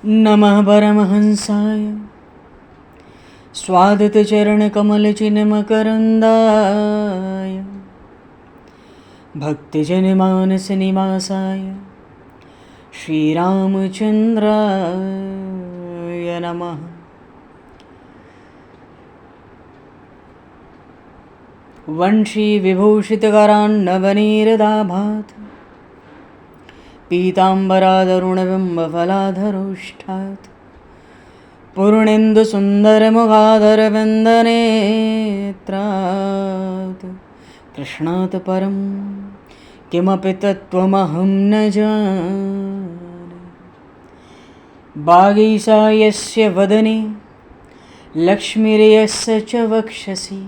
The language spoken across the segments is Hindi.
नमः परमहंसाय स्वादतचरणकमलचिन्मकरन्दाय भक्तिजनमानसनिवासाय श्रीरामचन्द्राय नमः। वंशीविभूषितकरान्नवनीरदाभात् पीताम्बरादरुणबिम्बफलाधरोष्ठात् पूर्णेन्दुसुन्दरमुखादरविन्दनेत्रात् कृष्णात् परं किमपि तत्त्वमहं न जाने। वागीशायस्य वदने लक्ष्मीर्यस्य च वक्षसि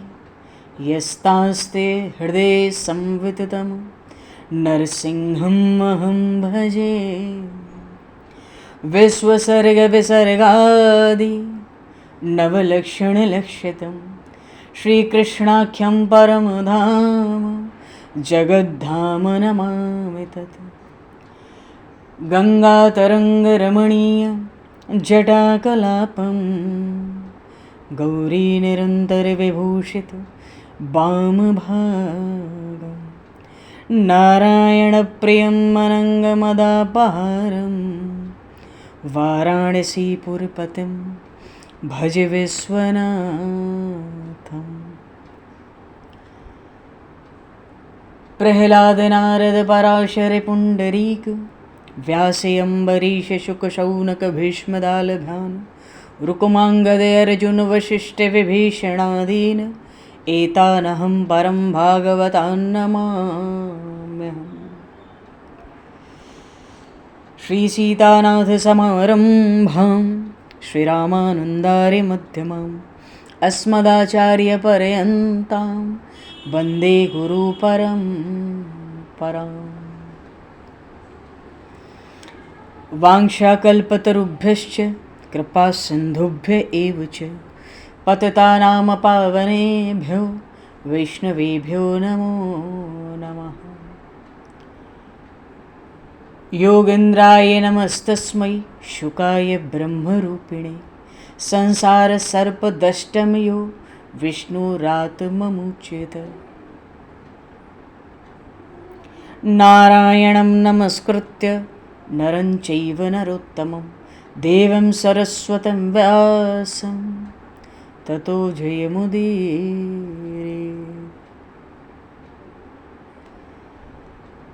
यस्तास्ते हृदये संविततं नरसिंहम् अहं भजे। विश्वसर्गविसर्गादि नवलक्षणलक्षितं श्रीकृष्णाख्यं परमधाम जगद्धाम नमामि तत्। गङ्गातरङ्गरमणीयं जटाकलापं गौरीनिरन्तरविभूषितं वामभागं नारायणप्रियं अनङ्गमदापहारं वाराणसीपुरपतिं भज विश्वनाथम्। प्रह्लादनारदपराशरपुण्डरीक व्यासयम्बरीशशुकशौनकभीष्मदालभान् रुकुमाङ्गदर्जुनवसिष्ठविभीषणादीन् एतानहं परं भागवतान् नमाम्यहम्। श्रीसीतानाथसमारम्भां श्रीरामानन्दार्यमध्यमाम् अस्मदाचार्यपर्यन्तां वन्दे गुरुपरम्पराम्। वाञ्छाकल्पतरुभ्यश्च कृपासिन्धुभ्य एव च पतितानां पावनेभ्यो वैष्णवेभ्यो नमो नमः। योगेन्द्राय नमस्तस्मै शुकाय ब्रह्मरूपिणे संसारसर्पदष्टमयो विष्णुरात्ममुच्यत। नारायणं नमस्कृत्य नरं चैव नरोत्तमं देवं सरस्वतं व्यासं ततो जयमुदीरये।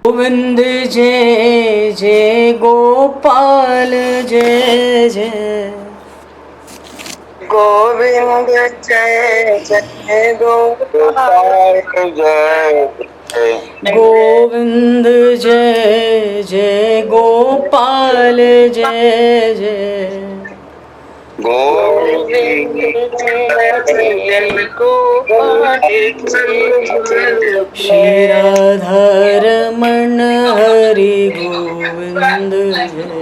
गोविंद जय जय गोपाल जय जय गोविंद जय जय गोपाल जय गोविंद जय जय गोपाल जय जय गोविंद जय जय गोपाल जय श्री राधारमण हरि गोविंद जय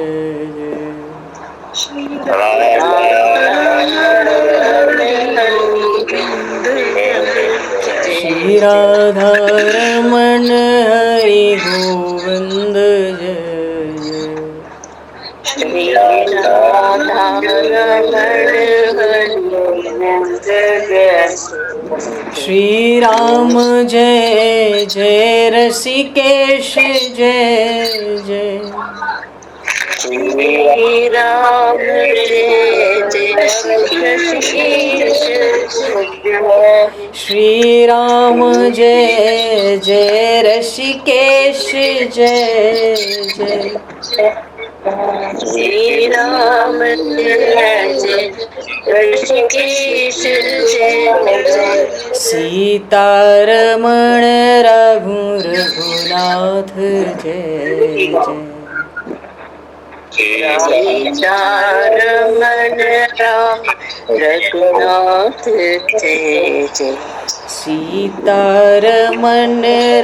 श्री राधारमण हरि गोविंद जय। श्री राम जय जय ऋषिकेश जय जय श्री राम जय जय ऋषिकेश जय। श्री राम जय जय ऋषिकेश जय जय श्री राम जय जय ऋषिकेश जय। सीतारमण रघुनाथ जय जय सीतारमण राम रघुनाथ जय जय। सीतारमण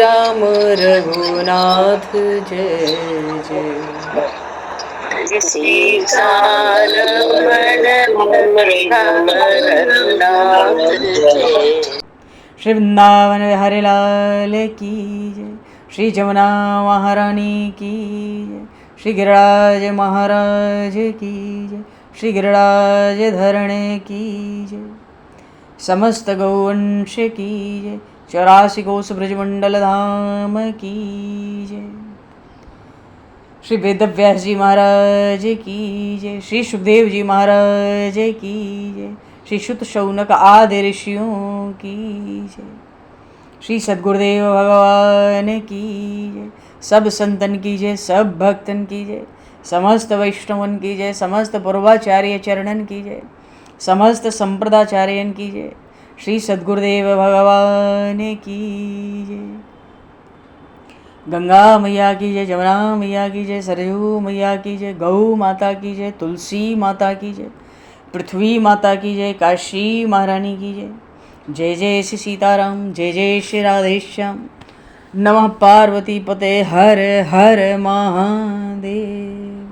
राम रघुनाथ जय जय सीतारमण राम रघुनाथ जय। श्री वृंदावन बिहारी लाल की जय। श्री जमुना महारानी की जय। श्री गिरिराज महाराज की जय, श्री गिरिराज धरणे की जय, समस्त गौवंश की जय, 84 कोस ब्रजमंडल धाम की जय, श्री वेदव्यास जी महाराज की जय, श्री सुखदेव जी महाराज की जय, श्री शुत शौनक आदि ऋषियों की जय, श्री सद्गुरुदेव भगवान की जय, सब संतन की जय, सब भक्तन की जय, समस्त वैष्णवन की जय, समस्त पूर्वाचार्य चरणन की जय, समस्त संप्रदाचार्यन की जय, श्री सद्गुरुदेव भगवान की जय। गंगा मैया की जय, जमुना मैया की जय, सरयू मैया की जय, गौ माता की जय, तुलसी माता की जय, पृथ्वी माता की जय, काशी महारानी की जय। जय जय श्री सीताराम, जय जय श्री राधेश्याम। नमः पार्वती पते हर हर महादेव।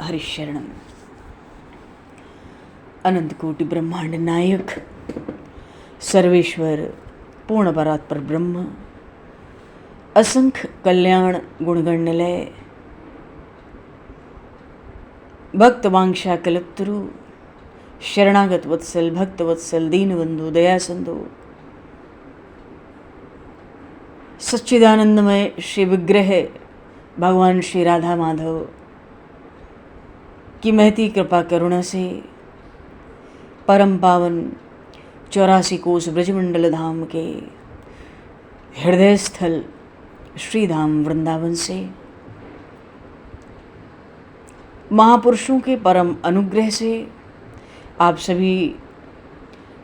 हरिशरणम। अनंत कोटि ब्रह्मांड नायक सर्वेश्वर पूर्ण परात्पर ब्रह्म, असंख्य कल्याण गुणगण निलय, भक्त वांछा कल्पतरु, शरणागत वत्सल, भक्त वत्सल, दीनबंधु, दया सिंधु, सच्चिदानंदमय श्री विग्रह भगवान श्री राधा माधव की महती कृपा करुणा से परम पावन 84 कोस ब्रजमंडल धाम के हृदय स्थल श्री धाम वृंदावन से महापुरुषों के परम अनुग्रह से आप सभी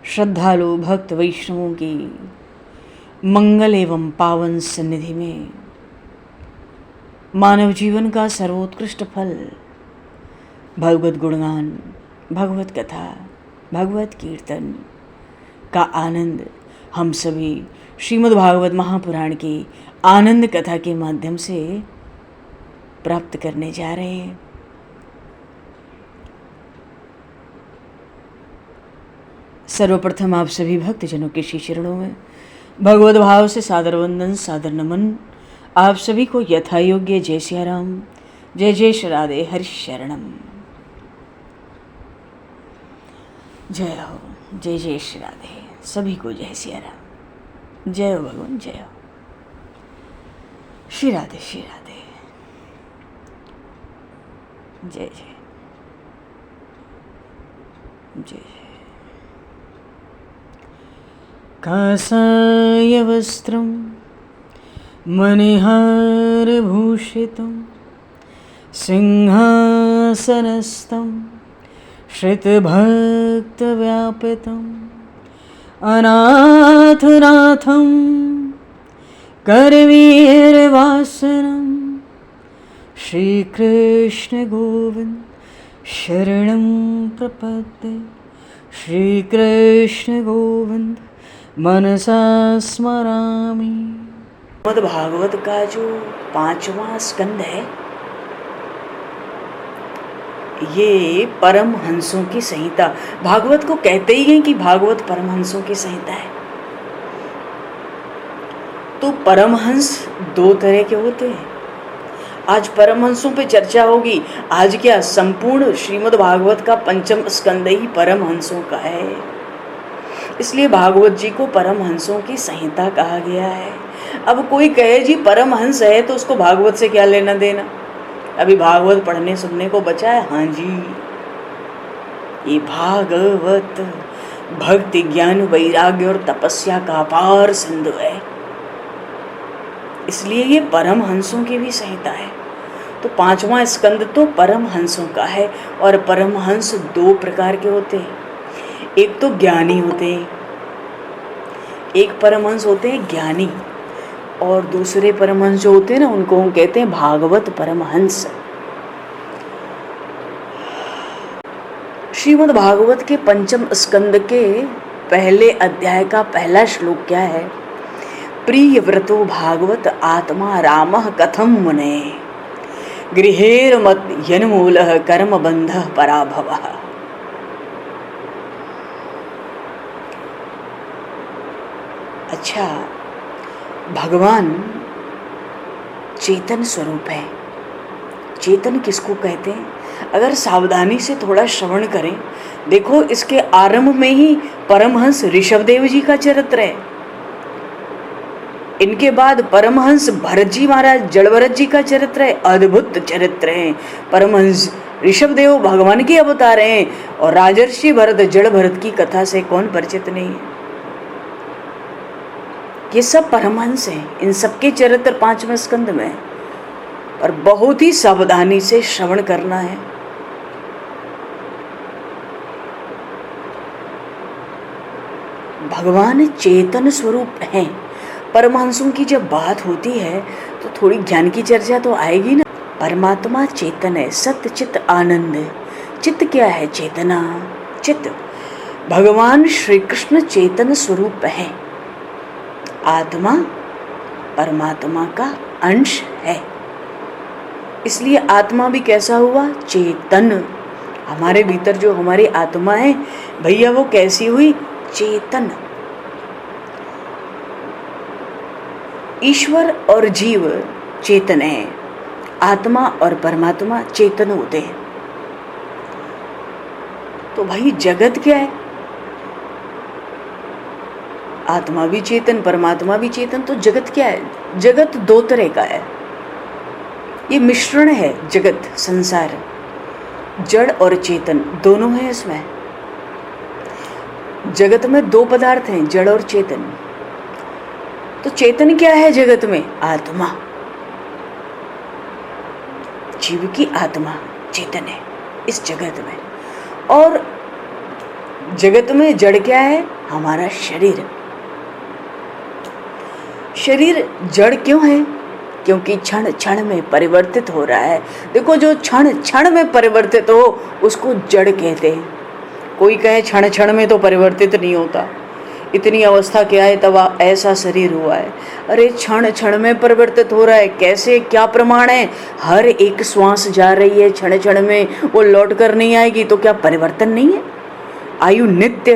श्रद्धालु भक्त वैष्णवों की मंगल एवं पावन सन्निधि में मानव जीवन का सर्वोत्कृष्ट फल भगवत गुणगान, भगवत कथा, भगवत कीर्तन का आनंद हम सभी श्रीमद् भागवत महापुराण की आनंद कथा के माध्यम से प्राप्त करने जा रहे हैं। सर्वप्रथम आप सभी भक्तजनों के श्री चरणों में भगवत भाव से सादर वंदन, सादर नमन। आप सभी को यथा योग्य जय सिया राम, जय जय श्री राधे, हरि शरणम। जय हो, जय जय श्री राधे, सभी को जय सिया राम, जय हो भगवान, जय हो श्री राधे, श्री राधे, जय जय जय जय। कासाय वस्त्रं मणिहारभूषितं सिंहासनस्थं श्रितभक्तव्यापितम् अनाथनाथं करवीरवासनं श्रीकृष्ण गोविंद शरणं प्रपद्ये। श्रीकृष्ण गोविंद मनसा स्मरामि। श्रीमद् भागवत का जो 5वां स्कंद है, ये परमहंसों की संहिता। भागवत को कहते ही हैं कि भागवत परमहंसों की संहिता है। तो परमहंस 2 तरह के होते हैं। आज परमहंसों पे चर्चा होगी। आज क्या संपूर्ण श्रीमद् भागवत का 5वां स्कंद ही परमहंसों का है, इसलिए भागवत जी को परमहंसों की संहिता कहा गया है। अब कोई कहे जी परमहंस है तो उसको भागवत से क्या लेना देना, अभी भागवत पढ़ने सुनने को बचा है। हाँ जी, ये भागवत भक्ति, ज्ञान, वैराग्य और तपस्या का अपार सिंधु है, इसलिए ये परमहंसों की भी संहिता है। तो 5वां स्कंद तो परमहंसों का है। और परमहंस 2 प्रकार के होते हैं। एक तो ज्ञानी होते हैं, एक परमहंस होते हैं ज्ञानी, और दूसरे परमहंस जो होते हैं ना, उनको हम कहते हैं भागवत परमहंस। श्रीमद् भागवत के 5वें स्कंद के पहले अध्याय का पहला श्लोक क्या है? प्रिय व्रतो भागवत आत्मा रामः कथम मुने गृहेर्मत यन्मूलः कर्म बंधः पराभवः। अच्छा, भगवान चेतन स्वरूप है। चेतन किसको कहते हैं? अगर सावधानी से थोड़ा श्रवण करें, देखो इसके आरंभ में ही परमहंस ऋषभदेव जी का चरित्र है। इनके बाद परमहंस भरत जी महाराज जड़ भरत जी का चरित्र है। अद्भुत चरित्र है। परमहंस ऋषभदेव भगवान के अवतार हैं और राजर्षि भरत जड़ भरत की कथा से कौन परिचित नहीं है? ये सब परमहंस हैं। इन सबके चरित्र 5वें स्कंद में है, पर बहुत ही सावधानी से श्रवण करना है। भगवान चेतन स्वरूप हैं। परमहंसों की जब बात होती है तो थोड़ी ज्ञान की चर्चा तो आएगी ना। परमात्मा चेतन है, सत्य चित्त आनंद। चित्त क्या है? चेतना। चित्त भगवान श्री कृष्ण चेतन स्वरूप है। आत्मा परमात्मा का अंश है, इसलिए आत्मा भी कैसा हुआ? चेतन। हमारे भीतर जो हमारी आत्मा है भैया, वो कैसी हुई? चेतन। ईश्वर और जीव चेतन है, आत्मा और परमात्मा चेतन होते हैं। तो भाई जगत क्या है? आत्मा भी चेतन, परमात्मा भी चेतन, तो जगत क्या है? जगत दो तरह का है। ये मिश्रण है जगत, संसार। जड़ और चेतन दोनों है इसमें। जगत में दो पदार्थ हैं, जड़ और चेतन। तो चेतन क्या है जगत में? आत्मा। जीव की आत्मा चेतन है इस जगत में। और जगत में जड़ क्या है? हमारा शरीर। शरीर जड़ क्यों है? क्योंकि क्षण क्षण में परिवर्तित हो रहा है। देखो, जो क्षण क्षण में परिवर्तित हो उसको जड़ कहते हैं। कोई कहे क्षण क्षण में तो परिवर्तित नहीं होता, इतनी अवस्था क्या है तब ऐसा शरीर हुआ है। अरे क्षण क्षण में परिवर्तित हो रहा है, कैसे? क्या प्रमाण है? हर एक श्वास जा रही है क्षण क्षण में, वो लौट कर नहीं आएगी, तो क्या परिवर्तन नहीं है? आयु नित्य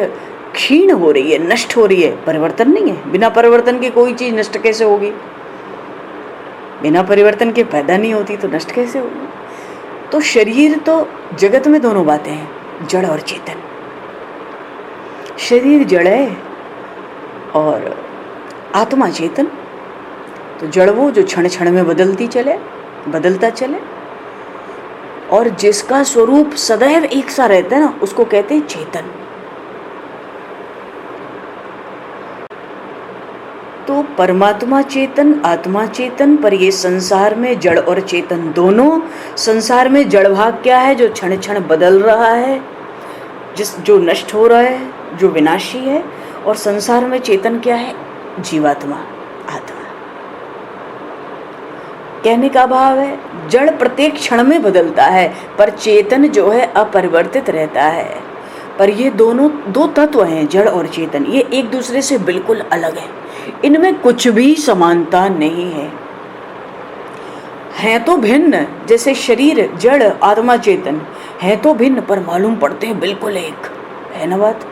क्षीण हो रही है, नष्ट हो रही है, परिवर्तन नहीं है। बिना परिवर्तन के कोई चीज नष्ट कैसे होगी? बिना परिवर्तन के पैदा नहीं होती तो नष्ट कैसे होगी? तो शरीर तो जगत में दोनों बातें हैं, जड़ और चेतन। शरीर जड़ है और आत्मा चेतन। तो जड़ वो जो क्षण क्षण में बदलता चले, और जिसका स्वरूप सदैव एक सा रहता है ना, उसको कहते हैं चेतन। तो परमात्मा चेतन, आत्मा चेतन, पर ये संसार में जड़ और चेतन दोनों। संसार में जड़ भाग क्या है? जो क्षण क्षण बदल रहा है, जो नष्ट हो रहा है, जो विनाशी है। और संसार में चेतन क्या है? जीवात्मा, आत्मा। कहने का भाव है जड़ प्रत्येक क्षण में बदलता है, पर चेतन जो है अपरिवर्तित रहता है। पर ये दोनों दो तत्व हैं, जड़ और चेतन, ये एक दूसरे से बिल्कुल अलग है। इनमें कुछ भी समानता नहीं है। हैं तो भिन्न, जैसे शरीर जड़, आत्मा चेतन, हैं तो भिन्न, पर मालूम पड़ते हैं बिल्कुल एक। है ना बात?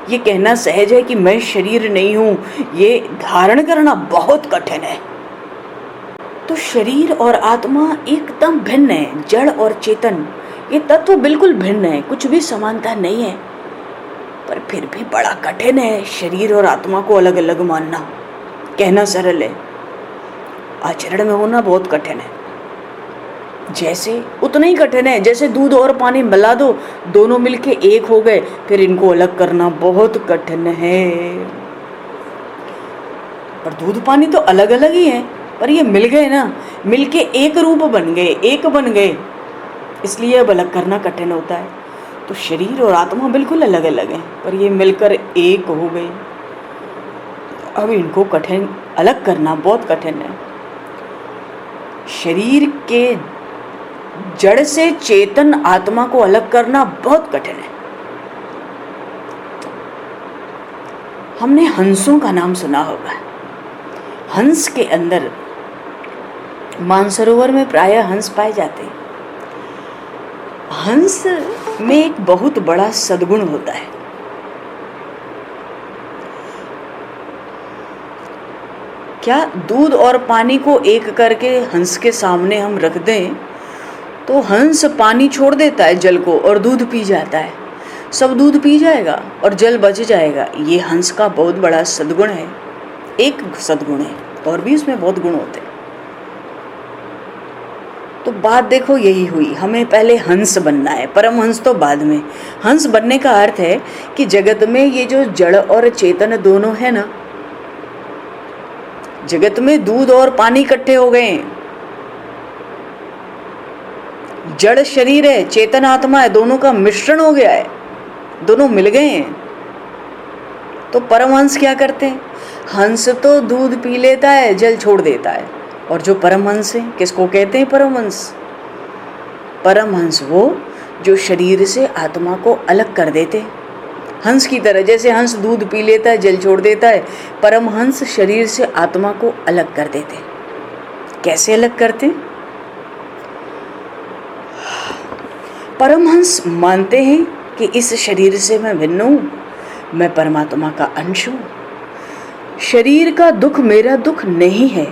ये कहना सहज है कि मैं शरीर नहीं हूं, ये धारण करना बहुत कठिन है। तो शरीर और आत्मा एकदम भिन्न है, जड़ और चेतन ये तत्व बिल्कुल भिन्न है, कुछ भी समानता नहीं है। पर फिर भी बड़ा कठिन है शरीर और आत्मा को अलग अलग मानना। कहना सरल है, आचरण में होना बहुत कठिन है। जैसे उतना ही कठिन है जैसे दूध और पानी मिला दो, दोनों मिलके एक हो गए, फिर इनको अलग करना बहुत कठिन है। पर दूध पानी तो अलग अलग ही है, पर ये मिल गए ना, मिलके एक रूप बन गए, एक बन गए, इसलिए अब अलग करना कठिन होता है। तो शरीर और आत्मा बिल्कुल अलग अलग हैं, पर ये मिलकर एक हो गए। अब इनको कठिन अलग करना बहुत कठिन है। शरीर के जड़ से चेतन आत्मा को अलग करना बहुत कठिन है। हमने हंसों का नाम सुना होगा। हंस के अंदर, मानसरोवर में प्रायः हंस पाए जाते हैं। हंस में एक बहुत बड़ा सद्गुण होता है। क्या दूध और पानी को एक करके हंस के सामने हम रख दें तो हंस पानी छोड़ देता है जल को और दूध पी जाता है, सब दूध पी जाएगा और जल बच जाएगा। ये हंस का बहुत बड़ा सद्गुण है, एक सद्गुण है, और भी इसमें बहुत गुण होते हैं। तो बात देखो यही हुई, हमें पहले हंस बनना है, परमहंस तो बाद में। हंस बनने का अर्थ है कि जगत में ये जो जड़ और चेतन दोनों है ना, जगत में दूध और पानी इकट्ठे हो गए हैं, जड़ शरीर है, चेतन आत्मा है, दोनों का मिश्रण हो गया है, दोनों मिल गए हैं। तो परमहंस क्या करते हैं? हंस तो दूध पी लेता है, जल छोड़ देता है, और जो परमहंस है, किसको कहते हैं परमहंस? परमहंस वो जो शरीर से आत्मा को अलग कर देते हैं। हंस की तरह, जैसे हंस दूध पी लेता है, जल छोड़ देता है, परमहंस शरीर से आत्मा को अलग कर देते हैं। कैसे अलग करते हैं? परमहंस मानते हैं कि इस शरीर से मैं भिन्न हूँ, मैं परमात्मा का अंश हूँ, शरीर का दुख मेरा दुख नहीं है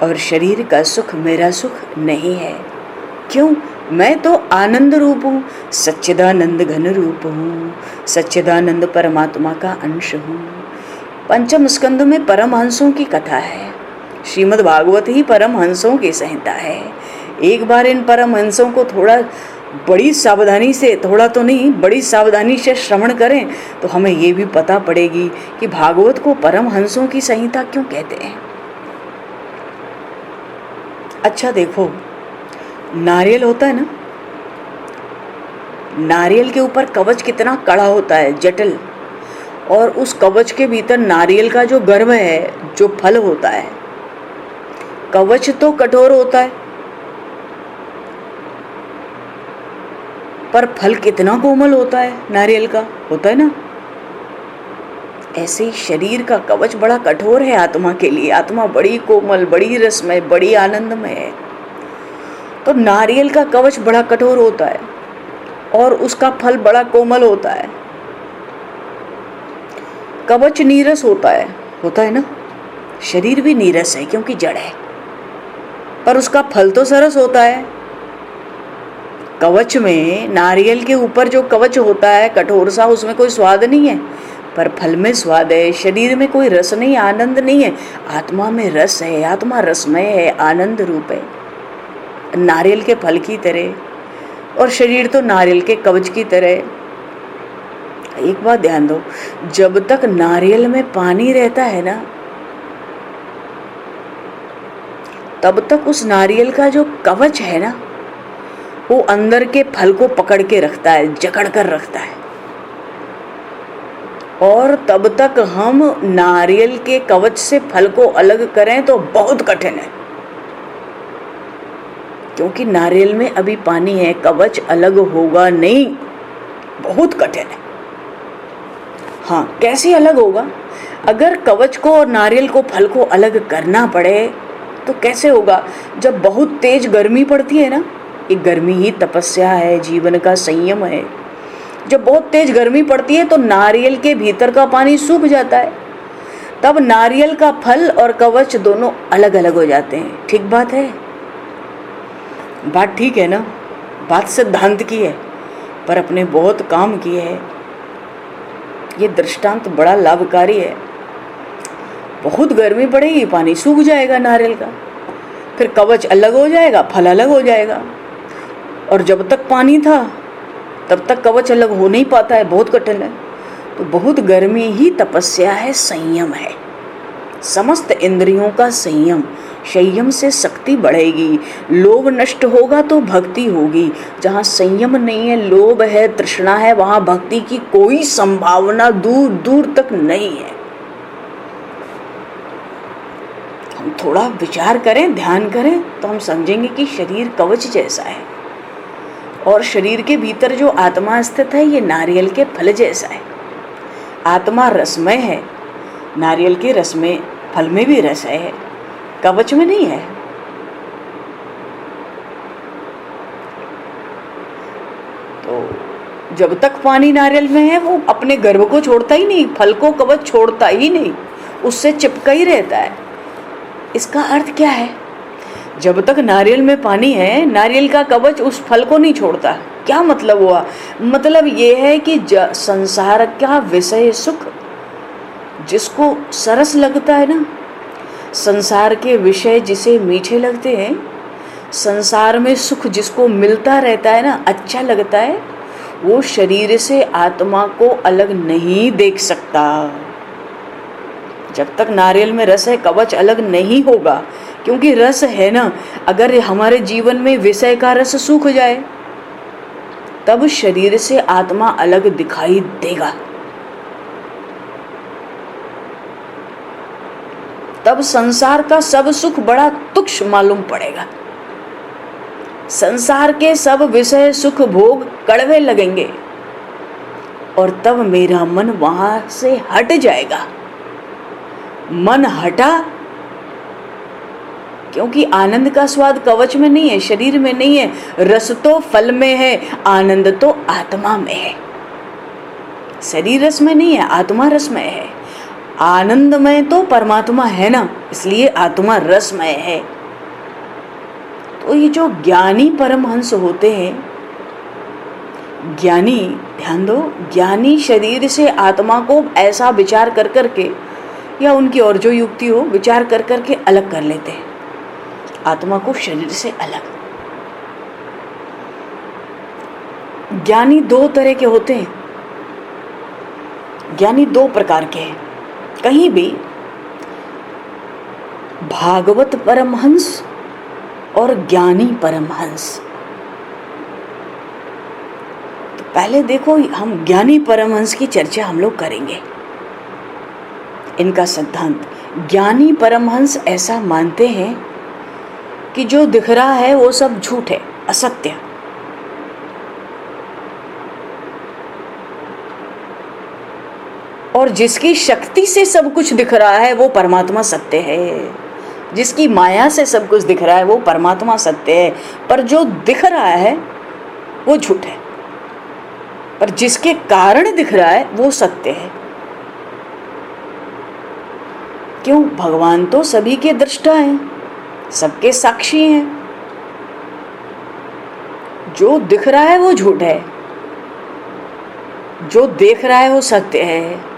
और शरीर का सुख मेरा सुख नहीं है। क्यों? मैं तो आनंद रूप हूँ, सच्चिदानंद घन रूप हूँ, सच्चिदानंद परमात्मा का अंश हूँ। पंचम स्कंद में परमहंसों की कथा है, श्रीमद् भागवत ही परमहंसों की संहिता है। एक बार इन परमहंसों को थोड़ा बड़ी सावधानी से, थोड़ा तो नहीं, बड़ी सावधानी से श्रवण करें तो हमें ये भी पता पड़ेगी कि भागवत को परमहंसों की संहिता क्यों कहते हैं। अच्छा देखो, नारियल होता है ना, नारियल के ऊपर कवच कितना कड़ा होता है, जटिल, और उस कवच के भीतर नारियल का जो गर्भ है, जो फल होता है, कवच तो कठोर होता है पर फल कितना कोमल होता है, नारियल का होता है ना। ऐसे ही शरीर का कवच बड़ा कठोर है आत्मा के लिए, आत्मा बड़ी कोमल, बड़ी रसमय, बड़ी आनंदमय है। तो नारियल का कवच बड़ा कठोर होता है और उसका फल बड़ा कोमल होता है। कवच नीरस होता है ना, शरीर भी नीरस है क्योंकि जड़ है, पर उसका फल तो सरस होता है। कवच में, नारियल के ऊपर जो कवच होता है कठोर सा, उसमें कोई स्वाद नहीं है, पर फल में स्वाद है। शरीर में कोई रस नहीं, आनंद नहीं है, आत्मा में रस है, आत्मा रसमय है, आनंद रूप है, नारियल के फल की तरह, और शरीर तो नारियल के कवच की तरह। एक बात ध्यान दो, जब तक नारियल में पानी रहता है ना, तब तक उस नारियल का जो कवच है ना, वो अंदर के फल को पकड़ के रखता है, जकड़ कर रखता है, और तब तक हम नारियल के कवच से फल को अलग करें तो बहुत कठिन है, क्योंकि नारियल में अभी पानी है, कवच अलग होगा नहीं, बहुत कठिन है। हाँ, कैसे अलग होगा? अगर कवच को और नारियल को, फल को अलग करना पड़े तो कैसे होगा? जब बहुत तेज गर्मी पड़ती है ना, ये गर्मी ही तपस्या है, जीवन का संयम है। जब बहुत तेज गर्मी पड़ती है तो नारियल के भीतर का पानी सूख जाता है, तब नारियल का फल और कवच दोनों अलग अलग हो जाते हैं। ठीक बात है? बात ठीक है ना? बात सिद्धांत की है, पर अपने बहुत काम की है। ये दृष्टांत बड़ा लाभकारी है। बहुत गर्मी पड़ेगी, पानी सूख जाएगा नारियल का, फिर कवच अलग हो जाएगा, फल अलग हो जाएगा, और जब तक पानी था तब तक कवच अलग हो नहीं पाता है, बहुत कठिन है। तो बहुत गर्मी ही तपस्या है, संयम है, समस्त इंद्रियों का संयम। संयम से शक्ति बढ़ेगी, लोभ नष्ट होगा तो भक्ति होगी। जहाँ संयम नहीं है, लोभ है, तृष्णा है, वहाँ भक्ति की कोई संभावना दूर दूर तक नहीं है। हम थोड़ा विचार करें, ध्यान करें तो हम समझेंगे कि शरीर कवच जैसा है और शरीर के भीतर जो आत्मा स्थित है ये नारियल के फल जैसा है। आत्मा रसमय है, नारियल के रस में, फल में भी रस है, कवच में नहीं है। तो जब तक पानी नारियल में है वो अपने गर्भ को छोड़ता ही नहीं, फल को कवच छोड़ता ही नहीं, उससे चिपका ही रहता है। इसका अर्थ क्या है? जब तक नारियल में पानी है, नारियल का कवच उस फल को नहीं छोड़ता। क्या मतलब हुआ? मतलब ये है कि संसार का विषय सुख जिसको सरस लगता है ना, संसार के विषय जिसे मीठे लगते हैं, संसार में सुख जिसको मिलता रहता है ना, अच्छा लगता है, वो शरीर से आत्मा को अलग नहीं देख सकता। जब तक नारियल में रस है, कवच अलग नहीं होगा, क्योंकि रस है ना। अगर हमारे जीवन में विषय का रस सूख जाए, तब शरीर से आत्मा अलग दिखाई देगा। तब संसार का सब सुख बड़ा तुच्छ मालूम पड़ेगा। संसार के सब विषय सुख भोग कड़वे लगेंगे, और तब मेरा मन वहां से हट जाएगा। मन हटा, क्योंकि आनंद का स्वाद कवच में नहीं है, शरीर में नहीं है। रस तो फल में है, आनंद तो आत्मा में है। शरीर रस में नहीं है, आत्मा रस में है। आनंद में तो परमात्मा है ना, इसलिए आत्मा रसमय है। तो ये जो ज्ञानी परमहंस होते हैं, ज्ञानी, ध्यान दो, ज्ञानी शरीर से आत्मा को ऐसा विचार कर करके, या उनकी और जो युक्ति हो, विचार कर करके अलग कर लेते हैं आत्मा को शरीर से अलग। ज्ञानी दो तरह के होते हैं, ज्ञानी दो प्रकार के हैं। कहीं भी भागवत परमहंस और ज्ञानी परमहंस। तो पहले देखो, हम ज्ञानी परमहंस की चर्चा हम लोग करेंगे। इनका सिद्धांत, ज्ञानी परमहंस ऐसा मानते हैं कि जो दिख रहा है वो सब झूठ है, असत्य। और जिसकी शक्ति से सब कुछ दिख रहा है वो परमात्मा सत्य है। जिसकी माया से सब कुछ दिख रहा है वो परमात्मा सत्य है। पर जो दिख रहा है वो झूठ है, पर जिसके कारण दिख रहा है वो सत्य है। क्यों? भगवान तो सभी के दृष्टा हैं, सबके साक्षी हैं। जो दिख रहा है वो झूठ है, जो देख रहा है वो सत्य है।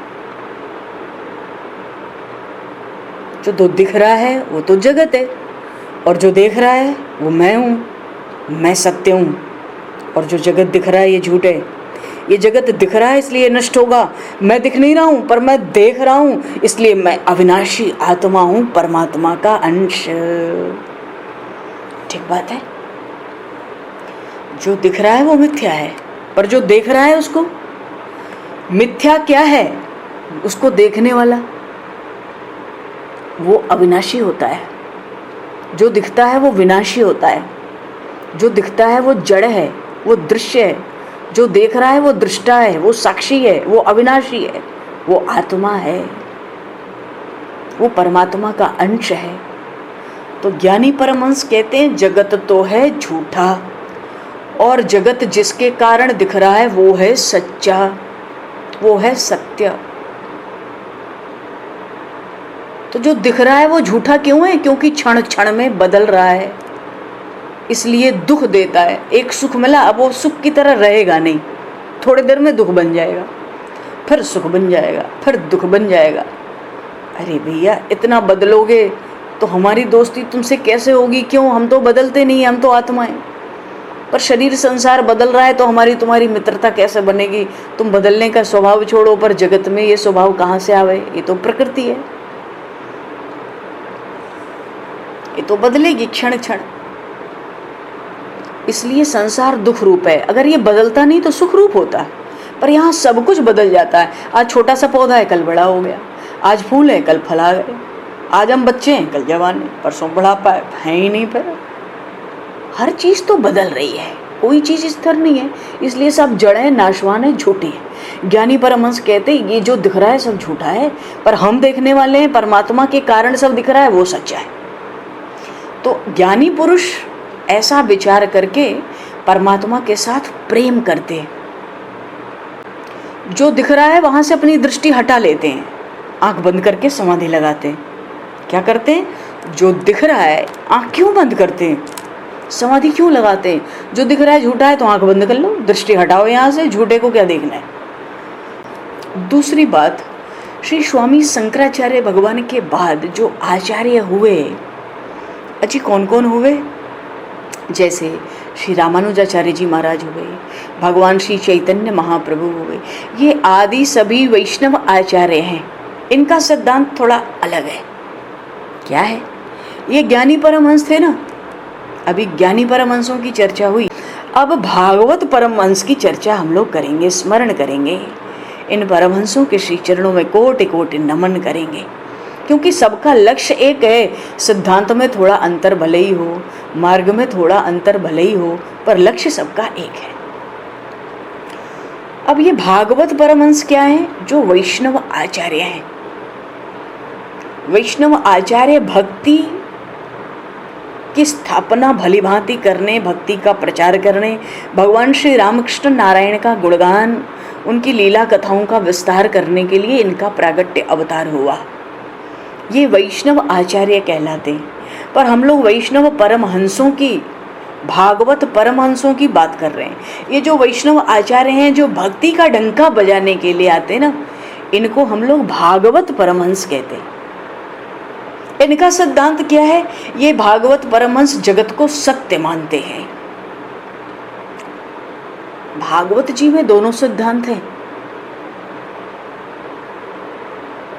जो दिख रहा है वो तो जगत है, और जो देख रहा है वो मैं हूँ, मैं सत्य हूँ। और जो जगत दिख रहा है ये झूठ है। ये जगत दिख रहा है इसलिए नष्ट होगा, मैं दिख नहीं रहा हूँ पर मैं देख रहा हूँ, इसलिए मैं अविनाशी आत्मा हूँ, परमात्मा का अंश। ठीक बात है। जो दिख रहा है वो मिथ्या है, पर जो देख रहा है उसको, मिथ्या क्या है? उसको देखने वाला वो अविनाशी होता है। जो दिखता है वो विनाशी होता है। जो दिखता है वो जड़ है, वो दृश्य है। जो देख रहा है वो दृष्टा है, वो साक्षी है, वो अविनाशी है, वो आत्मा है, वो परमात्मा का अंश है। तो ज्ञानी परमहंस कहते हैं जगत तो है झूठा, और जगत जिसके कारण दिख रहा है वो है सच्चा, वो है सत्य। तो जो दिख रहा है वो झूठा क्यों है? क्योंकि क्षण क्षण में बदल रहा है, इसलिए दुख देता है। एक सुख मिला, अब वो सुख की तरह रहेगा नहीं, थोड़ी देर में दुख बन जाएगा, फिर सुख बन जाएगा, फिर दुख बन जाएगा। अरे भैया, इतना बदलोगे तो हमारी दोस्ती तुमसे कैसे होगी? क्यों? हम तो बदलते नहीं, हम तो आत्माएं। पर शरीर संसार बदल रहा है तो हमारी तुम्हारी मित्रता कैसे बनेगी? तुम बदलने का स्वभाव छोड़ो, पर जगत में ये स्वभाव कहाँ से आवे? ये तो प्रकृति है, ये तो बदलेगी क्षण क्षण। इसलिए संसार दुख रूप है। अगर ये बदलता नहीं तो सुख रूप होता है, पर यहाँ सब कुछ बदल जाता है। आज छोटा सा पौधा है, कल बड़ा हो गया। आज फूल है, कल फल आ गए। आज हम बच्चे हैं, कल जवान है, परसों बुढ़ापा है ही नहीं। फिर हर चीज़ तो बदल रही है, कोई चीज़ स्थिर नहीं है। इसलिए सब जड़ है, नाशवान है, झूठी है। ज्ञानी परमहंस कहते ये जो दिख रहा है सब झूठा है, पर हम देखने वाले हैं, परमात्मा के कारण सब दिख रहा है, वो सच्चा है। तो ज्ञानी पुरुष ऐसा विचार करके परमात्मा के साथ प्रेम करते हैं। जो दिख रहा है वहां से अपनी दृष्टि हटा लेते हैं, आंख बंद करके समाधि लगाते हैं। क्या करते हैं? जो दिख रहा है आँख क्यों बंद करते हैं, समाधि क्यों लगाते हैं? जो दिख रहा है झूठा है तो आँख बंद कर लो, दृष्टि हटाओ यहाँ से, झूठे को क्या देखना है। दूसरी बात, श्री स्वामी शंकराचार्य भगवान के बाद जो आचार्य हुए, अच्छी कौन कौन हुए? जैसे श्री रामानुजाचार्य जी महाराज हुए, भगवान श्री चैतन्य महाप्रभु हुए, ये आदि सभी वैष्णव आचार्य हैं। इनका सिद्धांत थोड़ा अलग है। क्या है? ये ज्ञानी परमहंस थे ना, अभी ज्ञानी परमहंसों की चर्चा हुई, अब भागवत परमहंस की चर्चा हम लोग करेंगे, स्मरण करेंगे। इन परमहंसों के श्री चरणों में कोटि कोटि नमन करेंगे, क्योंकि सबका लक्ष्य एक है। सिद्धांत में थोड़ा अंतर भले ही हो, मार्ग में थोड़ा अंतर भले ही हो, पर लक्ष्य सबका एक है। अब ये भागवत परमहंस क्या है? जो वैष्णव आचार्य हैं। वैष्णव आचार्य भक्ति की स्थापना भली भांति करने, भक्ति का प्रचार करने, भगवान श्री रामकृष्ण नारायण का गुणगान, उनकी लीला कथाओं का विस्तार करने के लिए इनका प्रागट्य अवतार हुआ। ये वैष्णव आचार्य कहलाते हैं। पर हम लोग वैष्णव परमहंसों की, भागवत परमहंसों की बात कर रहे हैं। ये जो वैष्णव आचार्य हैं, जो भक्ति का डंका बजाने के लिए आते हैं ना, इनको हम लोग भागवत परमहंस कहते हैं। इनका सिद्धांत क्या है? ये भागवत परमहंस जगत को सत्य मानते हैं। भागवत जी में दोनों सिद्धांत हैं।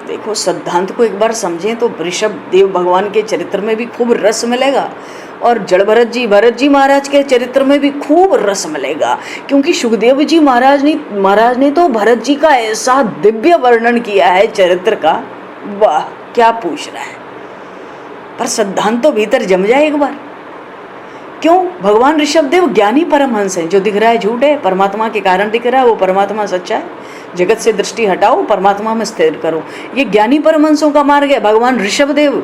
देखो, सिद्धांत को एक बार समझें तो ऋषभ देव भगवान के चरित्र में भी खूब रस मिलेगा, और जड़ भरत जी महाराज के चरित्र में भी खूब रस मिलेगा, क्योंकि सुखदेव जी महाराज ने तो भरत जी का ऐसा दिव्य वर्णन किया है चरित्र का, वाह क्या पूछ रहा है। पर सिद्धांत तो भीतर जम जाए एक बार। क्यों? भगवान ऋषभदेव ज्ञानी परमहंस हैं। जो दिख रहा है झूठ है, परमात्मा के कारण दिख रहा है वो परमात्मा सच्चा है। जगत से दृष्टि हटाओ, परमात्मा में स्थिर करो। ये ज्ञानी परमहंसों का मार्ग है। भगवान ऋषभदेव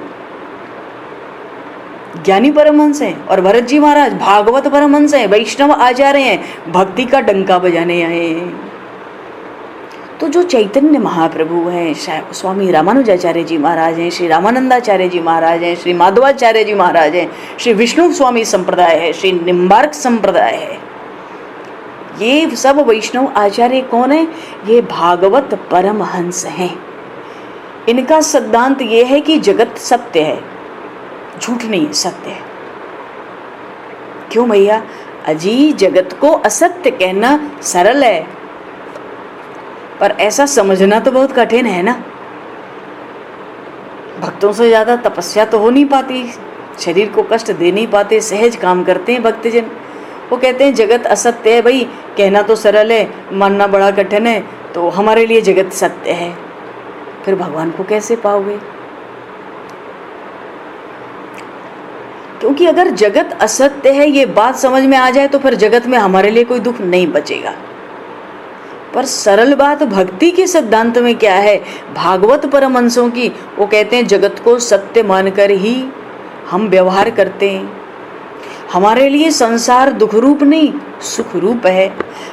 ज्ञानी परमहंस हैं, और भरत जी महाराज भागवत परमहंस हैं, वैष्णव आचार्य हैं, भक्ति का डंका बजाने आए हैं। तो जो चैतन्य महाप्रभु हैं, स्वामी रामानुजाचार्य जी महाराज हैं, श्री रामानंदाचार्य जी महाराज हैं, श्री माधवाचार्य जी महाराज हैं, श्री विष्णु स्वामी संप्रदाय है, श्री निम्बार्क संप्रदाय है, ये सब वैष्णव आचार्य कौन है? ये भागवत परमहंस हैं। इनका सिद्धांत ये है कि जगत सत्य है, झूठ नहीं, सत्य है। क्यों भैया? अजी जगत को असत्य कहना सरल है, पर ऐसा समझना तो बहुत कठिन है ना। भक्तों से ज्यादा तपस्या तो हो नहीं पाती, शरीर को कष्ट दे नहीं पाते, सहज काम करते हैं भक्तजन। वो कहते हैं जगत असत्य है। भाई कहना तो सरल है, मानना बड़ा कठिन है। तो हमारे लिए जगत सत्य है, फिर भगवान को कैसे पाओगे? क्योंकि अगर जगत असत्य है ये बात समझ में आ जाए तो फिर जगत में हमारे लिए कोई दुख नहीं बचेगा। पर सरल बात भक्ति के सिद्धांत में क्या है? भागवत परमहंसों की, वो कहते हैं जगत को सत्य मानकर ही हम व्यवहार करते हैं। हमारे लिए संसार दुख रूप नहीं सुख रूप है,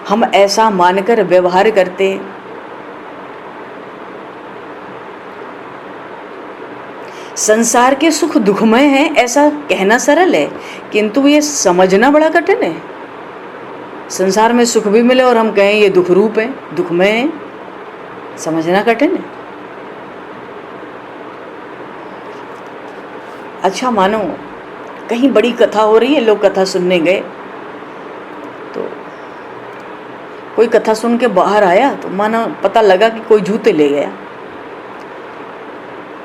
हम ऐसा मानकर व्यवहार करते हैं। संसार के सुख दुखमय हैं ऐसा कहना सरल है, किंतु ये समझना बड़ा कठिन है। संसार में सुख भी मिले और हम कहें ये दुख रूप है, दुखमय है, समझना कठिन है। अच्छा मानो कहीं बड़ी कथा हो रही है, लोग कथा सुनने गए, तो कोई कथा सुन के बाहर आया तो मानो पता लगा कि कोई जूते ले गया।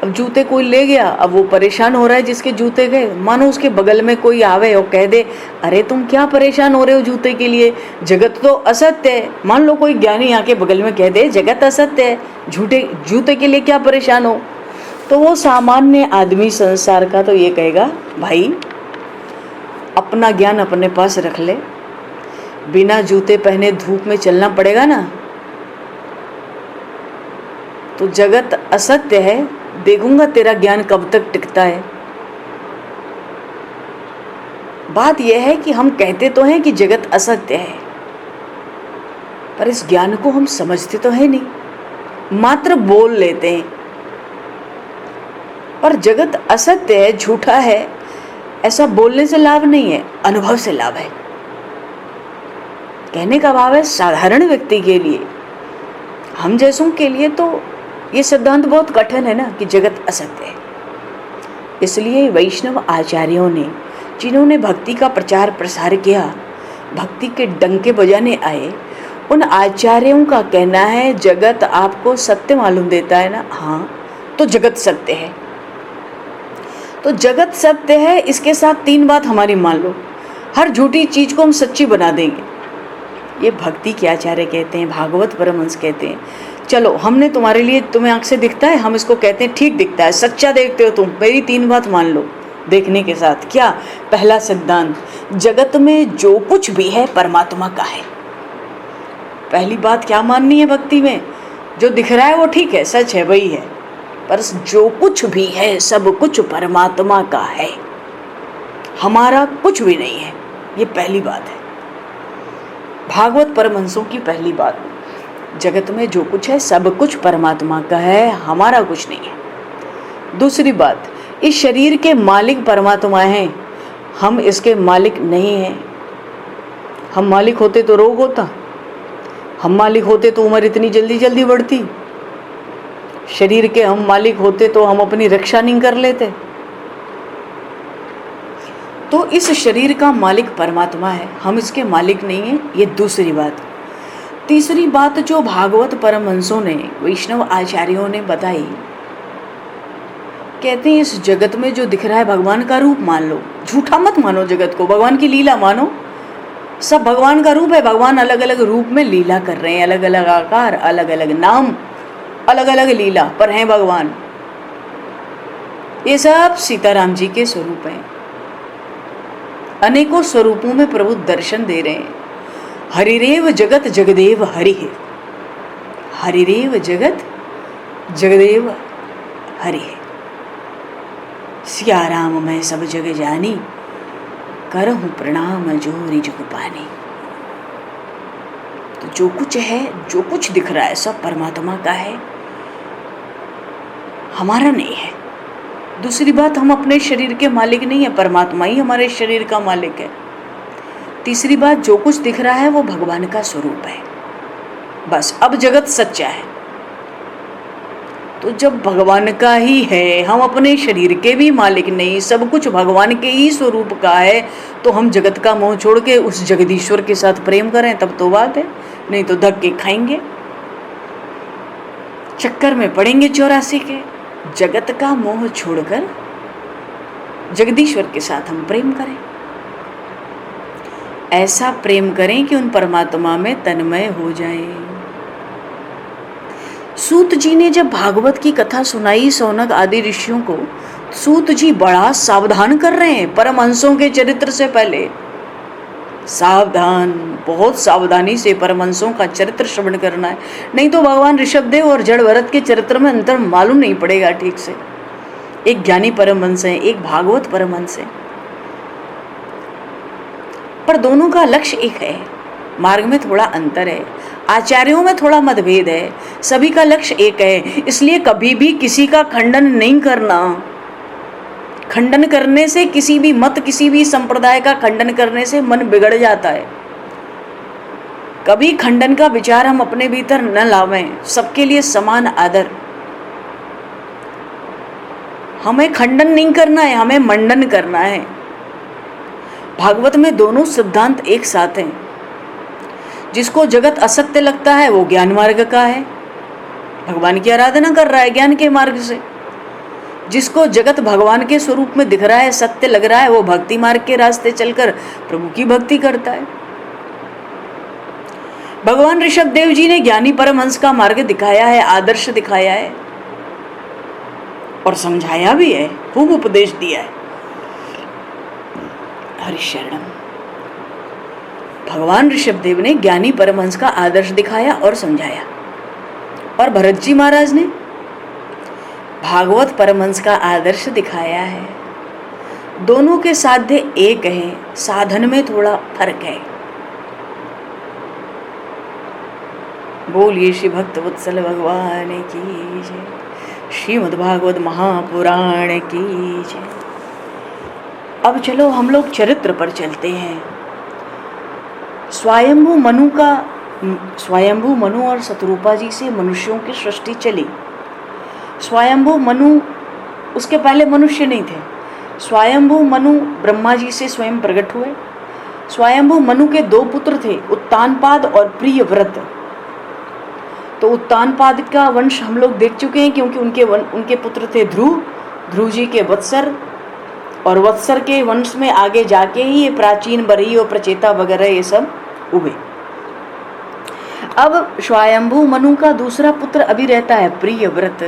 अब जूते कोई ले गया, अब वो परेशान हो रहा है जिसके जूते गए। मानो उसके बगल में कोई आवे और कह दे अरे तुम क्या परेशान हो रहे हो जूते के लिए, जगत तो असत्य है। मान लो कोई ज्ञानी आके बगल में कह दे जगत असत्य है, जूते के लिए क्या परेशान हो, तो वो सामान्य आदमी संसार का तो ये कहेगा भाई अपना ज्ञान अपने पास रख ले, बिना जूते पहने धूप में चलना पड़ेगा ना। तो जगत असत्य है, देखूंगा तेरा ज्ञान कब तक टिकता है। बात यह है कि हम कहते तो हैं कि जगत असत्य है, पर इस ज्ञान को हम समझते तो है नहीं, मात्र बोल लेते हैं। पर जगत असत्य है, झूठा है, ऐसा बोलने से लाभ नहीं है, अनुभव से लाभ है। कहने का भाव है साधारण व्यक्ति के लिए, हम जैसों के लिए तो ये सिद्धांत बहुत कठिन है ना कि जगत असत्य है। इसलिए वैष्णव आचार्यों ने, जिन्होंने भक्ति का प्रचार प्रसार किया, भक्ति के डंके बजाने आए, उन आचार्यों का कहना है जगत आपको सत्य मालूम देता है ना, हाँ तो जगत सत्य है। तो जगत सत्य है, इसके साथ तीन बात हमारी मान लो, हर झूठी चीज को हम सच्ची बना देंगे। ये भक्ति के आचार्य कहते हैं, भागवत परमहंस कहते हैं। चलो हमने तुम्हारे लिए, तुम्हें आंख से दिखता है, हम इसको कहते हैं ठीक दिखता है, सच्चा देखते हो तुम, मेरी तीन बात मान लो देखने के साथ। क्या? पहला सिद्धांत, जगत में जो कुछ भी है परमात्मा का है। पहली बात क्या माननी है भक्ति में? जो दिख रहा है वो ठीक है, सच है, वही है, पर जो कुछ भी है सब कुछ परमात्मा का है, हमारा कुछ भी नहीं है। ये पहली बात है, भागवत परमहंसों की पहली बात। जगत में जो कुछ है सब कुछ परमात्मा का है, हमारा कुछ नहीं है। दूसरी बात, इस शरीर के मालिक परमात्मा हैं, हम इसके मालिक नहीं हैं। हम मालिक होते तो रोग होता, हम मालिक होते तो उम्र इतनी जल्दी जल्दी बढ़ती, शरीर के हम मालिक होते तो हम अपनी रक्षा नहीं कर लेते। तो इस शरीर का मालिक परमात्मा है, हम इसके मालिक नहीं हैं, ये दूसरी बात। तीसरी बात जो भागवत परमहंसों ने, वैष्णव आचार्यों ने बताई, कहते हैं इस जगत में जो दिख रहा है भगवान का रूप मान लो, झूठा मत मानो जगत को, भगवान की लीला मानो। सब भगवान का रूप है, भगवान अलग अलग रूप में लीला कर रहे हैं, अलग अलग आकार, अलग अलग नाम, अलग अलग लीला, पर हैं भगवान। ये सब सीताराम जी के स्वरूप हैं, अनेकों स्वरूपों में प्रभु दर्शन दे रहे हैं। हरिरेव जगत जगदेव हरि है, हरिरेव जगत जगदेव हरि है। सिया राम मैं सब जग जानी, करहूं प्रणाम जोरी जुग पानी। तो जो कुछ है, जो कुछ दिख रहा है सब परमात्मा का है, हमारा नहीं है। दूसरी बात, हम अपने शरीर के मालिक नहीं है, परमात्मा ही हमारे शरीर का मालिक है। तीसरी बात, जो कुछ दिख रहा है वो भगवान का स्वरूप है। बस अब जगत सच्चा है। तो जब भगवान का ही है, हम अपने शरीर के भी मालिक नहीं, सब कुछ भगवान के ही स्वरूप का है, तो हम जगत का मोह छोड़ के उस जगदीश्वर के साथ प्रेम करें तब तो बात है, नहीं तो धक्के खाएंगे, चक्कर में पड़ेंगे 84 के। जगत का मोह छोड़कर जगदीश्वर के साथ हम प्रेम करें, ऐसा प्रेम करें कि उन परमात्मा में तन्मय हो जाएं। सूत जी ने जब भागवत की कथा सुनाई सौनक आदि ऋषियों को, सूत जी बड़ा सावधान कर रहे हैं परमहंसों के चरित्र से पहले। सावधान, बहुत सावधानी से परमहंसों का चरित्र श्रवण करना है, नहीं तो भगवान ऋषभदेव और जड़ भरत के चरित्र में अंतर मालूम नहीं पड़ेगा ठीक से। एक ज्ञानी परमहंस है, एक भागवत परमहंस है, पर दोनों का लक्ष्य एक है, मार्ग में थोड़ा अंतर है, आचार्यों में थोड़ा मतभेद है, सभी का लक्ष्य एक है। इसलिए कभी भी किसी का खंडन नहीं करना। खंडन करने से, किसी भी मत, किसी भी संप्रदाय का खंडन करने से मन बिगड़ जाता है। कभी खंडन का विचार हम अपने भीतर न लावें। सबके लिए समान आदर, हमें खंडन नहीं करना है, हमें मंडन करना है। भागवत में दोनों सिद्धांत एक साथ हैं। जिसको जगत असत्य लगता है वो ज्ञान मार्ग का है, भगवान की आराधना कर रहा है ज्ञान के मार्ग से। जिसको जगत भगवान के स्वरूप में दिख रहा है, सत्य लग रहा है, वो भक्ति मार्ग के रास्ते चलकर प्रभु की भक्ति करता है। भगवान ऋषभदेव जी ने ज्ञानी परमहंस का मार्ग दिखाया है, आदर्श दिखाया है और समझाया भी है, खूब उपदेश दिया है। हरि शरणम। भगवान ऋषभदेव ने ज्ञानी परमहंस का आदर्श दिखाया और समझाया, और भरत जी महाराज ने भागवत परमहंस का आदर्श दिखाया है। दोनों के साध्य एक हैं, साधन में थोड़ा फर्क है। बोलिए श्री भक्त वत्सल भगवान की जय, श्रीमद्भागवत महापुराण की जय। अब चलो हम लोग चरित्र पर चलते हैं। स्वयंभू मनु और शतरूपा जी से मनुष्यों की सृष्टि चली। स्वयंभू मनु, उसके पहले मनुष्य नहीं थे। स्वयंभू मनु ब्रह्मा जी से स्वयं प्रकट हुए। स्वयंभू मनु के दो पुत्र थे, उत्तानपाद और प्रियव्रत। तो उत्तानपाद का वंश हम लोग देख चुके हैं, क्योंकि उनके पुत्र थे ध्रुव जी के वत्सर, और वत्सर के वंश में आगे जाके ही ये प्राचीन बरही और प्रचेता वगैरह ये सब हुए। अब स्वयंभू मनु का दूसरा पुत्र अभी रहता है प्रियव्रत।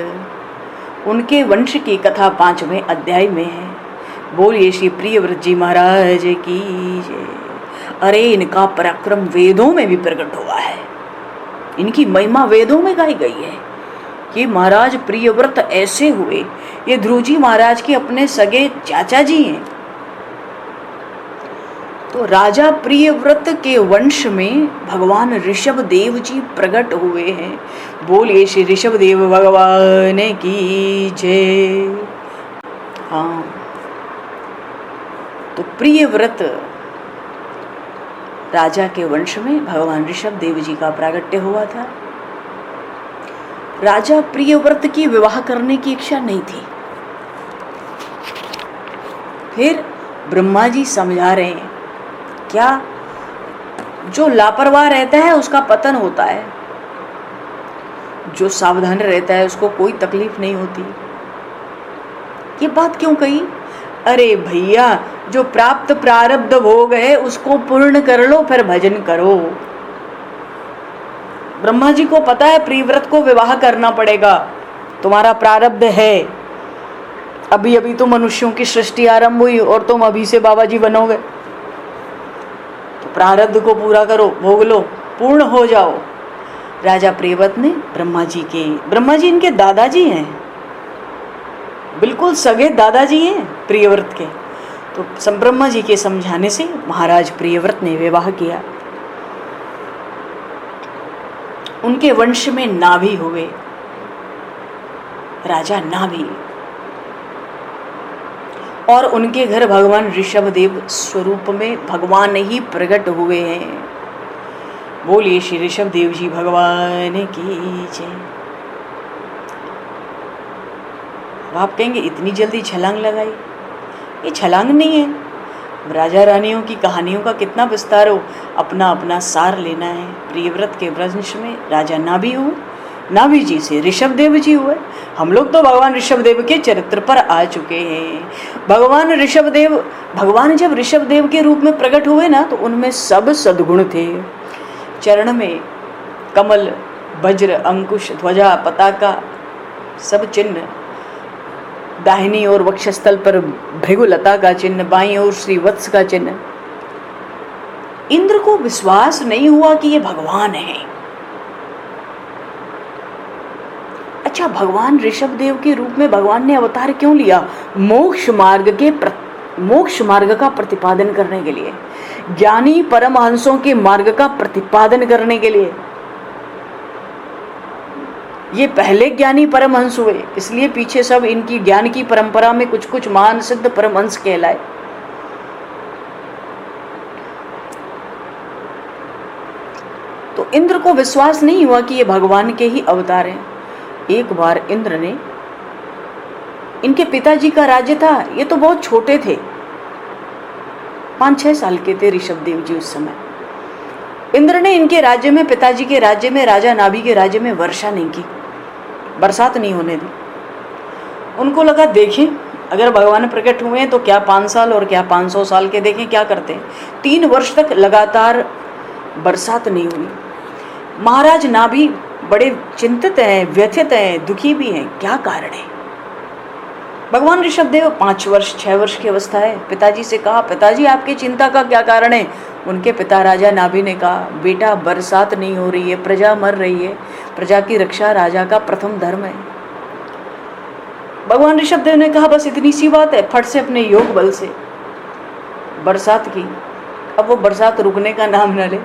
उनके वंश की कथा 5वें अध्याय में है। बोलिए श्री प्रियव्रत जी महाराज की जय। अरे इनका पराक्रम वेदों में भी प्रकट हुआ है, इनकी महिमा वेदों में गाई गई है। ये महाराज प्रियव्रत ऐसे हुए, ये ध्रुव जी महाराज के अपने सगे चाचा जी हैं। तो राजा प्रियव्रत के वंश में भगवान ऋषभ देव जी प्रकट हुए हैं। बोलिए श्री ऋषभ देव भगवान की जय। हाँ, तो प्रियव्रत राजा के वंश में भगवान ऋषभ देव जी का प्रागट्य हुआ था। राजा प्रियव्रत की विवाह करने की इच्छा नहीं थी। फिर ब्रह्मा जी समझा रहे हैं, क्या जो लापरवाह रहता है उसका पतन होता है, जो सावधान रहता है उसको कोई तकलीफ नहीं होती। ये बात क्यों कही? अरे भैया, जो प्राप्त प्रारब्ध भोग है उसको पूर्ण कर लो, फिर भजन करो। ब्रह्मा जी को पता है प्रियव्रत को विवाह करना पड़ेगा, तुम्हारा प्रारब्ध है। अभी अभी तो मनुष्यों की सृष्टि आरंभ हुई और तुम अभी से बाबा जी बनोगे, तो प्रारब्ध को पूरा करो, भोग लो, पूर्ण हो जाओ। राजा प्रियव्रत ने ब्रह्मा जी इनके दादाजी हैं, बिल्कुल सगे दादाजी हैं प्रियव्रत के। तो ब्रह्मा जी के समझाने से महाराज प्रियव्रत ने विवाह किया। उनके वंश में नाभि हुए, राजा नाभि, और उनके घर भगवान ऋषभ देव स्वरूप में भगवान ही प्रकट हुए हैं। बोलिए श्री ऋषभ देव जी भगवान की जय। आप कहेंगे इतनी जल्दी छलांग लगाई? ये छलांग नहीं है, राजा रानियों की कहानियों का कितना विस्तार हो, अपना अपना सार लेना है। प्रियव्रत के वंश में राजा नाभि हुए, नाभि जी से ऋषभ देव जी हुए। हम लोग तो भगवान ऋषभ देव के चरित्र पर आ चुके हैं। भगवान जब ऋषभ देव के रूप में प्रकट हुए ना, तो उनमें सब सद्गुण थे। चरण में कमल, वज्र, अंकुश, ध्वजा, पताका, सब चिन्ह। दाहिनी ओर वक्षस्थल पर भृगुलता का चिन्ह, बाईं ओर श्रीवत्स का चिन्ह। इंद्र को विश्वास नहीं हुआ कि ये भगवान है। अच्छा, भगवान ऋषभ देव के रूप में भगवान ने अवतार क्यों लिया? मोक्ष मार्ग का प्रतिपादन करने के लिए, ज्ञानी परमहंसों के मार्ग का प्रतिपादन करने के लिए। ये पहले ज्ञानी परमहंस हुए, इसलिए पीछे सब इनकी ज्ञान की परंपरा में कुछ कुछ महान सिद्ध परमहंस कहलाए। तो इंद्र को विश्वास नहीं हुआ कि ये भगवान के ही अवतार हैं। एक बार इंद्र ने, इनके पिताजी का राज्य था, ये तो बहुत छोटे थे, 5-6 साल के थे ऋषभ देव जी उस समय। इंद्र ने इनके राज्य में, पिताजी के राज्य में, राजा नाभि के राज्य में वर्षा नहीं की, बरसात नहीं होने दी। उनको लगा देखें, अगर भगवान प्रकट हुए हैं तो क्या 5 साल और क्या 500 साल के, देखें क्या करते हैं। 3 वर्ष तक लगातार बरसात नहीं हुई। महाराज नाभि बड़े चिंतित हैं, व्यथित हैं, दुखी भी हैं, क्या कारण है? भगवान ऋषभ देव 5 वर्ष 6 वर्ष की अवस्था है। पिताजी से कहा, पिताजी आपकी चिंता का क्या कारण है? उनके पिता राजा नाभि ने कहा, बेटा बरसात नहीं हो रही है, प्रजा मर रही है, प्रजा की रक्षा राजा का प्रथम धर्म है। भगवान ऋषभ देव ने कहा, बस इतनी सी बात है। फट से अपने योग बल से बरसात की। अब वो बरसात रुकने का नाम न ले,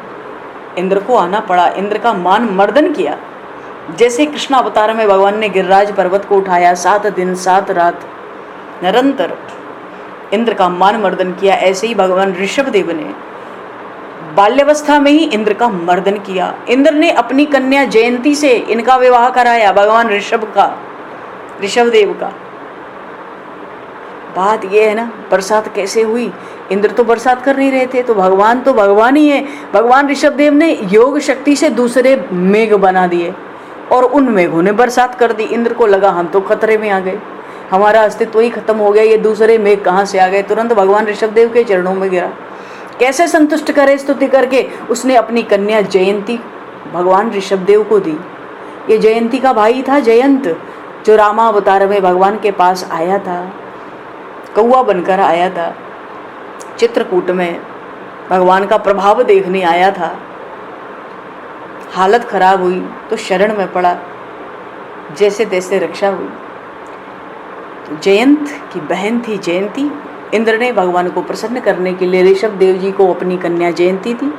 इंद्र को आना पड़ा, इंद्र का मान मर्दन किया। जैसे कृष्ण अवतार में भगवान ने गिरिराज पर्वत को उठाया, 7 दिन 7 रात निरंतर इंद्र का मान मर्दन किया, ऐसे ही भगवान ऋषभ देव ने बाल्यावस्था में ही इंद्र का मर्दन किया। इंद्र ने अपनी कन्या जयंती से इनका विवाह कराया, भगवान ऋषभ देव का। बात यह है ना, बरसात कैसे हुई? इंद्र तो बरसात कर नहीं रहे थे, तो भगवान ही है। भगवान ऋषभ देव ने योग शक्ति से दूसरे मेघ बना दिए और उन मेघों ने बरसात कर दी। इंद्र को लगा हम तो खतरे में आ गए, हमारा अस्तित्व ही खत्म हो गया, ये दूसरे मेघ कहाँ से आ गए। तुरंत भगवान ऋषभ देव के चरणों में गिरा। कैसे संतुष्ट करे स्तुति करके, उसने अपनी कन्या जयंती भगवान ऋषभ देव को दी। ये जयंती का भाई था जयंत, जो रामावतार में भगवान के पास आया था, कौआ बनकर आया था, चित्रकूट में भगवान का प्रभाव देखने आया था। हालत खराब हुई तो शरण में पड़ा, जैसे तैसे रक्षा हुई। तो जयंत की बहन थी जयंती। इंद्र ने भगवान को प्रसन्न करने के लिए ऋषभ देव जी को अपनी कन्या जयंती दी,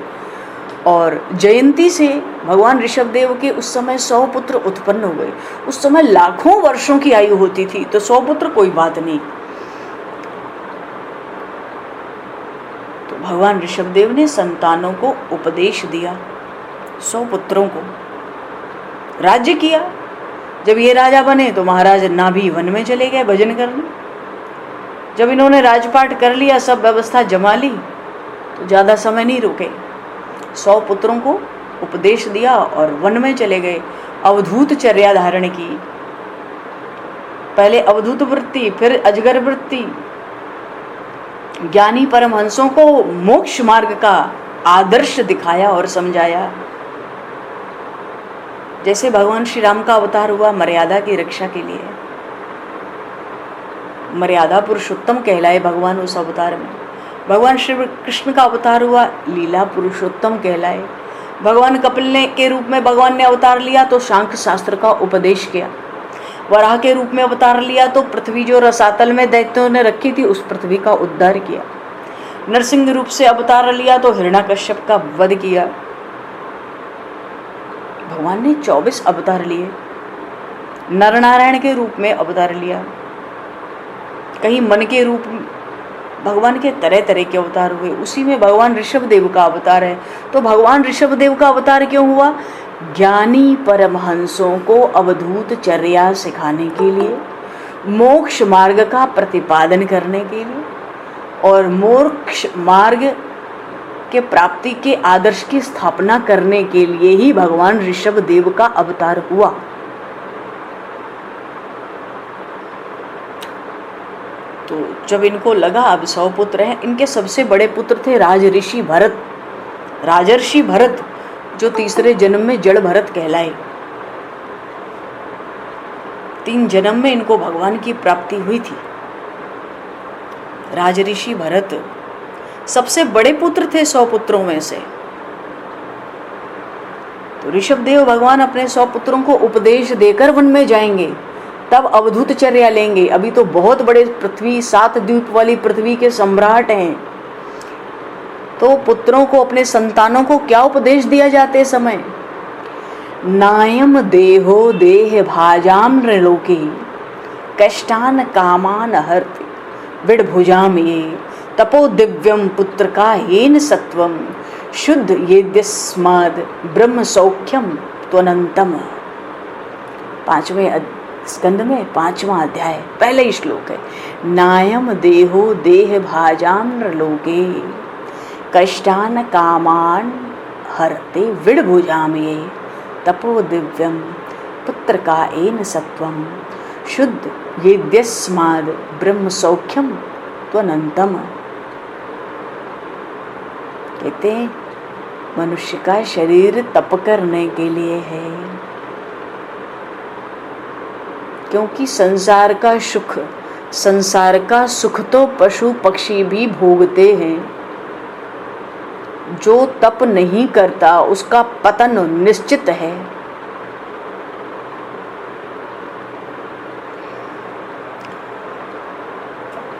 और जयंती से भगवान ऋषभ देव के उस समय 100 पुत्र उत्पन्न हो गए। उस समय लाखों वर्षों की आयु होती थी, तो 100 पुत्र कोई बात नहीं। तो भगवान ऋषभ देव ने संतानों को उपदेश दिया, 100 पुत्रों को राज्य किया। जब ये राजा बने तो महाराज नाभि वन में चले गए भजन करने। जब इन्होंने राजपाट कर लिया, सब व्यवस्था जमा ली, तो ज़्यादा समय नहीं रुके, 100 पुत्रों को उपदेश दिया और वन में चले गए। अवधूत चर्या धारण की, पहले अवधूत वृत्ति, फिर अजगर वृत्ति। ज्ञानी परमहंसों को मोक्ष मार्ग का आदर्श दिखाया और समझाया। जैसे भगवान श्री राम का अवतार हुआ मर्यादा की रक्षा के लिए, मर्यादा पुरुषोत्तम कहलाए भगवान उस अवतार में। भगवान श्री कृष्ण का अवतार हुआ लीला पुरुषोत्तम कहलाए। भगवान कपिल ने के रूप में भगवान ने अवतार लिया तो सांख्य शास्त्र का उपदेश किया। वराह के रूप में अवतार लिया तो पृथ्वी जो रसातल में दैत्यों ने रखी थी उस पृथ्वी का उद्धार किया। नरसिंह रूप से अवतार लिया तो हिरण्याकश्यप का वध किया। भगवान ने 24 अवतार लिए। नर नारायण के रूप में अवतार लिया, कहीं मन के रूप भगवान के तरह तरह के अवतार हुए। उसी में भगवान ऋषभ देव का अवतार है। तो भगवान ऋषभ देव का अवतार क्यों हुआ? ज्ञानी परमहंसों को अवधूत चर्या सिखाने के लिए, मोक्ष मार्ग का प्रतिपादन करने के लिए, और मोक्ष मार्ग के प्राप्ति के आदर्श की स्थापना करने के लिए ही भगवान ऋषभ देव का अवतार हुआ। तो जब इनको लगा अब 100 पुत्र हैं, इनके सबसे बड़े पुत्र थे राजर्षि भरत, जो तीसरे जन्म में जड़ भरत कहलाए। 3 जन्म में इनको भगवान की प्राप्ति हुई थी। राजर्षि भरत सबसे बड़े पुत्र थे 100 पुत्रों में से। तो ऋषभ देव भगवान अपने 100 पुत्रों को उपदेश देकर वन में जाएंगे, तब अवधूत चर्या लेंगे। अभी तो बहुत बड़े पृथ्वी, 7 द्वीप वाली पृथ्वी के सम्राट हैं। तो पुत्रों को, अपने संतानों को क्या उपदेश दिया जाते समय? नायम देहो देह भाजाम नृलोके कष्टान कामान हर्ति विडभुजाम ये तपो दिव्यम पुत्र का हेन सत्वम शुद्ध येद्यस्माद ब्रह्म सौख्यम त्वनंतम। 5वें स्कंद में 5वां अध्याय पहले ही श्लोक है। नायम देहो देह भाजाम नृलोके कष्टान कामान हरते विडभुजाम ये तपो दिव्यम पुत्र का एन सत्वम शुद्ध येद्यस्माद ब्रह्म सौख्यम त्वनंतम। कहते हैं मनुष्य का शरीर तप करने के लिए है, क्योंकि संसार का सुख तो पशु पक्षी भी भोगते हैं। जो तप नहीं करता उसका पतन निश्चित है।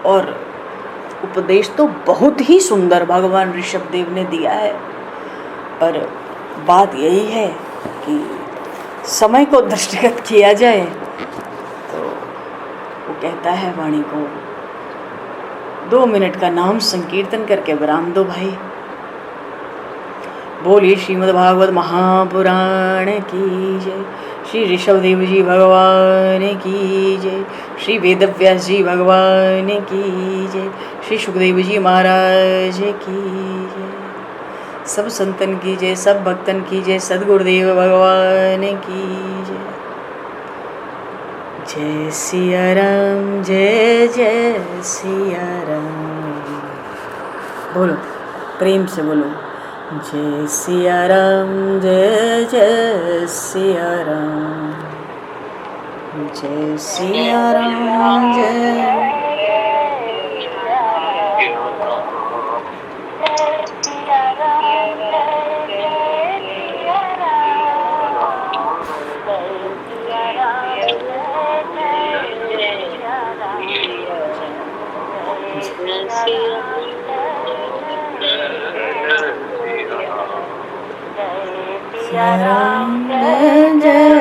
और उपदेश तो बहुत ही सुंदर भगवान ऋषभ देव ने दिया है, पर बात यही है कि समय को दृष्टिगत किया जाए तो वो कहता है वाणी को 2 मिनट का नाम संकीर्तन करके विराम दो भाई। बोलिए श्रीमद् भागवत महापुराण की जय, श्री ऋषभदेव जी भगवान की जय, श्री वेदव्यास जी भगवान की जय, श्री सुखदेव जी महाराज की जय, सब संतन की जय, सब भक्तन की जय, सद्गुरुदेव भगवान की जय। जय सिया राम, जय जय सिया राम। बोलो प्रेम से बोलो, जय सिया राम, जय जय सिया राम, जय सिया राम, जय। राम जय जय